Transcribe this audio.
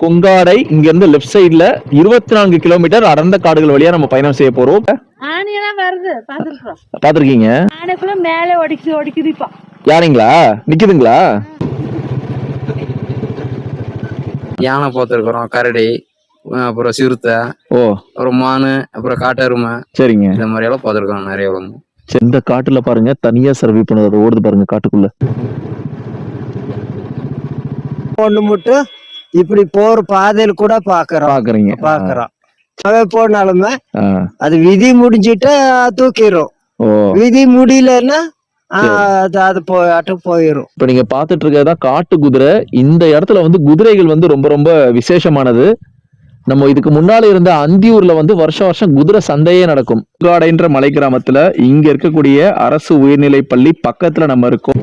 கொங்காடை இங்க இருந்து லெஃப்ட் சைடுல 24 கிலோமீட்டர் அடர்ந்த காடுகள் வழியா நம்ம பயணம் செய்ய போறோம். ஆனையெல்லாம் வருது பாத்துருக்கீங்க. ஆனைக்குள்ள மேலே ஒடிக்குது இப்ப. யானைங்களா நிக்குதுங்களா? யானை பார்த்துருக்குறோம், கரடி, அப்புறம் சிறுத்தை, அப்புறம் மானு, அப்புறம் காட்டெருமை. சரிங்க, இந்த மாதிரி எல்லாம் பார்த்துருக்கோம் நிறைய. இந்த காட்டுல பாருங்க தனியா சர்வே பண்ணுறது ஓடுது பாருங்க காட்டுக்குள்ள. ஒண்ணு மட்டும் இப்படி போற பாதையில கூட பாக்குறோம். போனாலுமே அது விதி முடிஞ்சிட்டு தூக்கிடும். விதி முடியலன்னா அது போயிரும். இப்ப நீங்க பாத்துட்டு இருக்கதான் காட்டு குதிரை. இந்த இடத்துல வந்து குதிரைகள் வந்து ரொம்ப ரொம்ப விசேஷமானது. நம்ம இதுக்கு முன்னால இருந்த அந்தியூர்ல வந்து வருஷம் வருஷம் குதிரை சந்தையே நடக்கும். கொங்காடைன்ற மலை கிராமத்துல இங்க இருக்கக்கூடிய அரசு உயர்நிலை பள்ளி பக்கத்துல நம்ம இருக்கோம்.